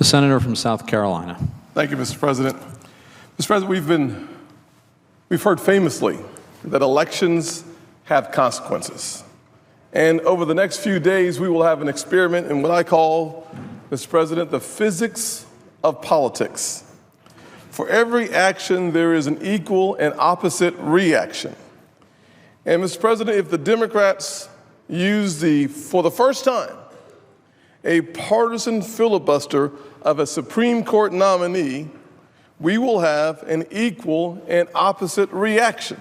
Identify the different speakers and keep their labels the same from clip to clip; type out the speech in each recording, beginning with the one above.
Speaker 1: senator from South Carolina.
Speaker 2: Thank you, Mr. President. Mr. President, we've heard famously that elections have consequences. And over the next few days, we will have an experiment in what I call, Mr. President, the physics of politics. For every action, there is an equal and opposite reaction. And Mr. President, if the Democrats use for the first time, a partisan filibuster of a Supreme Court nominee, we will have an equal and opposite reaction.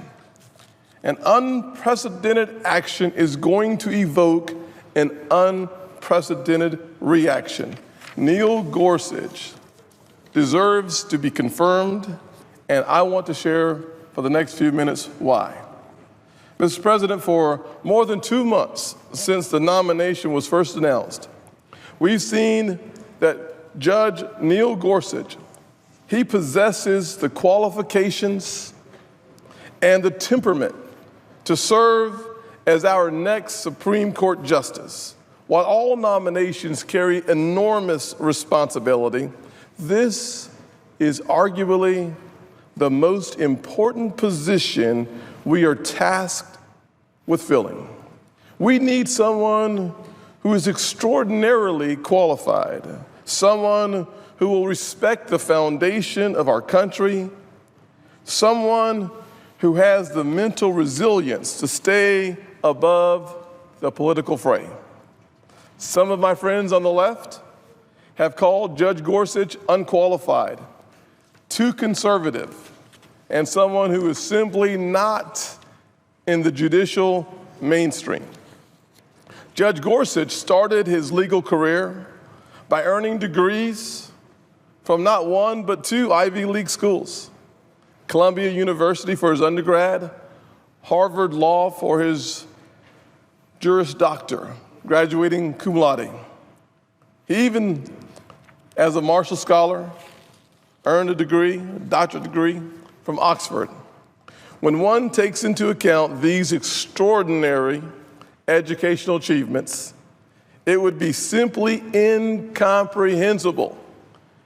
Speaker 2: An unprecedented action is going to evoke an unprecedented reaction. Neil Gorsuch deserves to be confirmed, and I want to share for the next few minutes why. Mr. President, for more than 2 months since the nomination was first announced, we've seen that Judge Neil Gorsuch, he possesses the qualifications and the temperament to serve as our next Supreme Court justice. While all nominations carry enormous responsibility, this is arguably the most important position we are tasked with filling. We need someone who is extraordinarily qualified, someone who will respect the foundation of our country, someone who has the mental resilience to stay above the political fray. Some of my friends on the left have called Judge Gorsuch unqualified, too conservative, and someone who is simply not in the judicial mainstream. Judge Gorsuch started his legal career by earning degrees from not one but 2 Ivy League schools: Columbia University for his undergrad, Harvard Law for his Juris Doctor, graduating cum laude. He even, as a Marshall Scholar, earned a doctorate degree from Oxford. When one takes into account these extraordinary educational achievements, it would be simply incomprehensible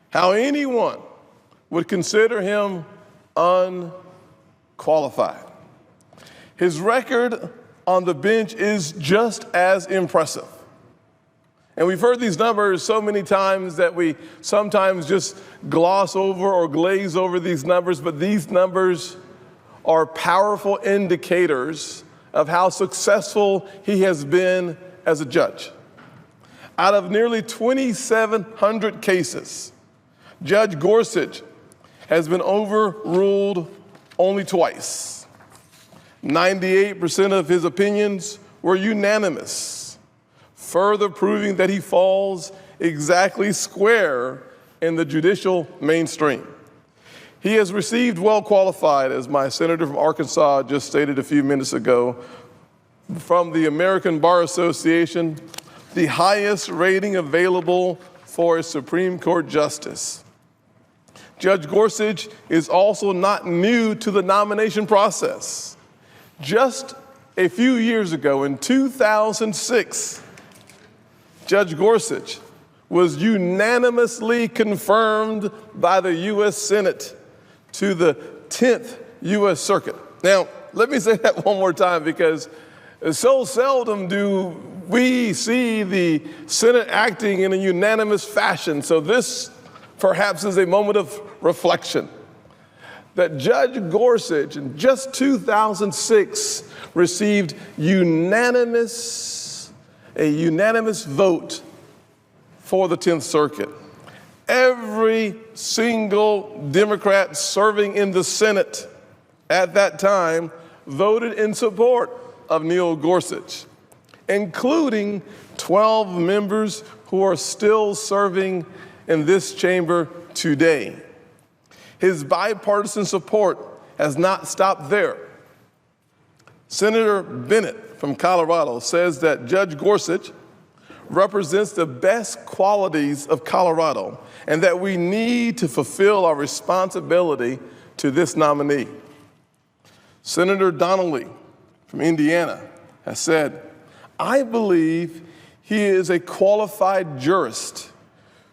Speaker 2: how anyone would consider him unqualified. His record on the bench is just as impressive. And we've heard these numbers so many times that we sometimes just gloss over or glaze over these numbers, but these numbers are powerful indicators of how successful he has been as a judge. Out of nearly 2,700 cases, Judge Gorsuch has been overruled only twice. 98% of his opinions were unanimous, further proving that he falls exactly square in the judicial mainstream. He has received well qualified, as my senator from Arkansas just stated a few minutes ago, from the American Bar Association, the highest rating available for a Supreme Court justice. Judge Gorsuch is also not new to the nomination process. Just a few years ago, in 2006, Judge Gorsuch was unanimously confirmed by the U.S. Senate to the 10th U.S. Circuit. Now, let me say that one more time, because so seldom do we see the Senate acting in a unanimous fashion. So this perhaps is a moment of reflection that Judge Gorsuch in just 2006 received a unanimous vote for the 10th Circuit. Every single Democrat serving in the Senate at that time voted in support of Neil Gorsuch, including 12 members who are still serving in this chamber today. His bipartisan support has not stopped there. Senator Bennett from Colorado says that Judge Gorsuch represents the best qualities of Colorado and that we need to fulfill our responsibility to this nominee. Senator Donnelly from Indiana has said, I believe he is a qualified jurist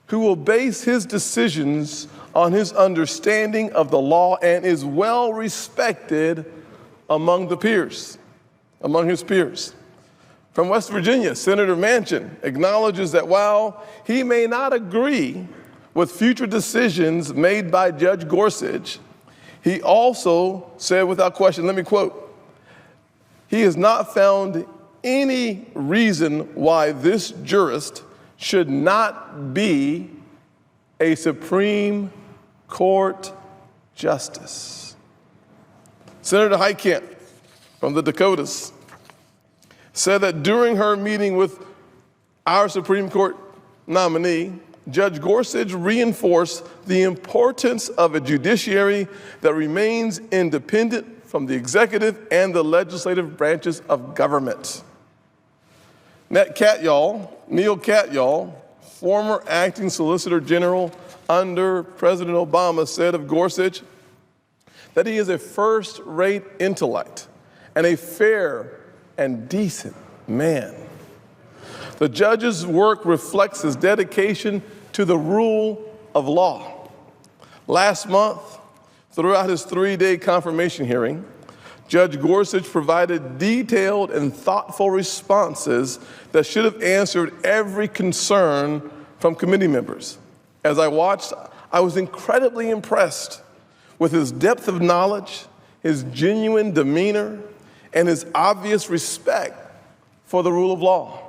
Speaker 2: who will base his decisions on his understanding of the law and is well respected among his peers. From West Virginia, Senator Manchin acknowledges that while he may not agree with future decisions made by Judge Gorsuch, he also said without question, let me quote, "He has not found any reason why this jurist should not be a Supreme Court justice." Senator Heitkamp from the Dakotas said that during her meeting with our Supreme Court nominee, Judge Gorsuch reinforced the importance of a judiciary that remains independent from the executive and the legislative branches of government. Neil Katyal, former acting Solicitor General under President Obama, said of Gorsuch that he is a first-rate intellect and a fair and decent man. The judge's work reflects his dedication to the rule of law. Last month, throughout his 3-day confirmation hearing, Judge Gorsuch provided detailed and thoughtful responses that should have answered every concern from committee members. As I watched, I was incredibly impressed with his depth of knowledge, his genuine demeanor, and his obvious respect for the rule of law.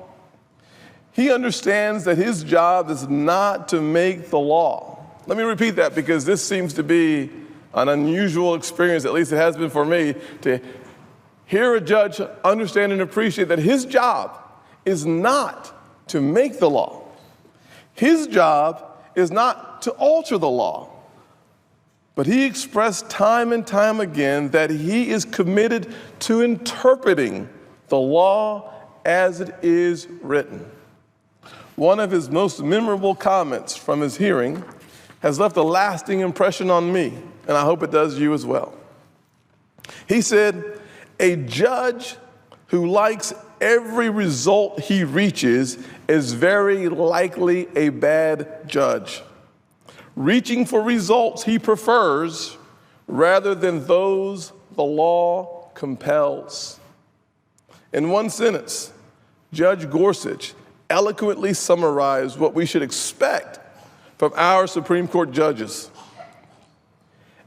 Speaker 2: He understands that his job is not to make the law. Let me repeat that because this seems to be an unusual experience, at least it has been for me, to hear a judge understand and appreciate that his job is not to make the law. His job is not to alter the law. But he expressed time and time again that he is committed to interpreting the law as it is written. One of his most memorable comments from his hearing has left a lasting impression on me, and I hope it does you as well. He said, "A judge who likes every result he reaches is very likely a bad judge, reaching for results he prefers rather than those the law compels." In one sentence, Judge Gorsuch eloquently summarized what we should expect from our Supreme Court judges,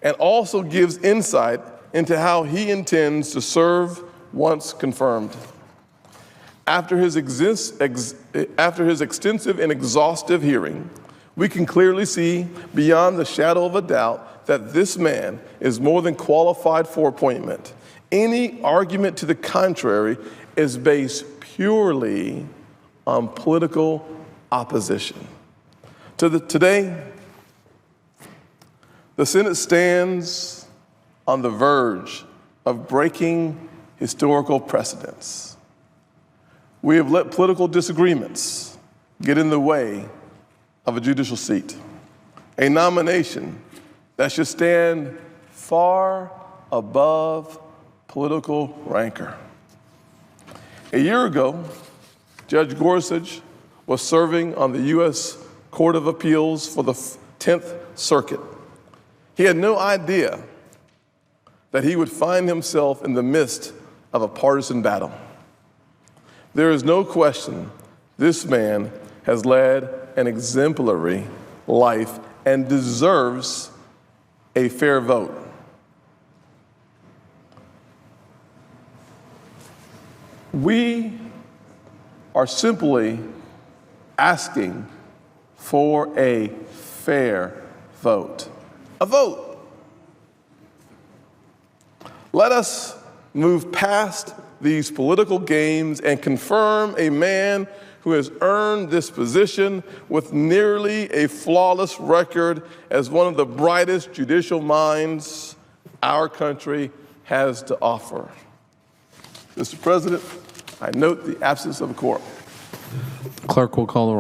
Speaker 2: and also gives insight into how he intends to serve once confirmed. After his extensive and exhaustive hearing, we can clearly see beyond the shadow of a doubt that this man is more than qualified for appointment. Any argument to the contrary is based purely on political opposition. Today, the Senate stands on the verge of breaking historical precedents. We have let political disagreements get in the way of a judicial seat, a nomination that should stand far above political rancor. A year ago, Judge Gorsuch was serving on the U.S. Court of Appeals for the 10th Circuit. He had no idea that he would find himself in the midst of a partisan battle. There is no question this man has led an exemplary life and deserves a fair vote. We are simply asking for a fair vote. A vote. Let us move past these political games and confirm a man who has earned this position with nearly a flawless record as one of the brightest judicial minds our country has to offer. Mr. President, I note the absence of a quorum.
Speaker 1: Clerk will call the roll.